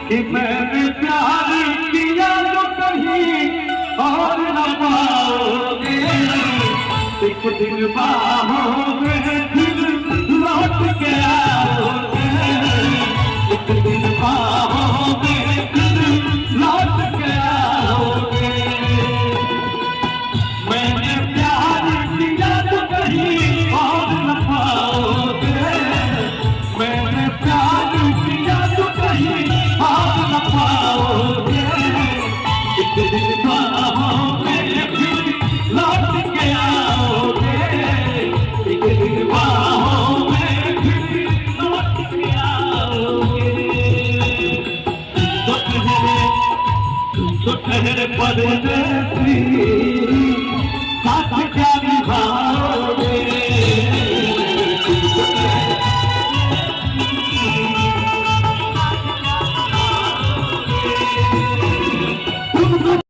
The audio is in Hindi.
कि मैंने प्यार किया तो कहीं और न पाओगे। एक दिन बाहों में फिर लौट के आओगे। एक दिन बाहों में फिर लौट के आओगे। मैंने प्यार किया तो कहीं और न पाओगे। मैंने प्यार किया तो कहीं और न पाओगे। एक दिन बाहों में फिर लौट के आओगे। एक दिन बाहों में फिर लौट के आओगे। तो ठहरे परदेसी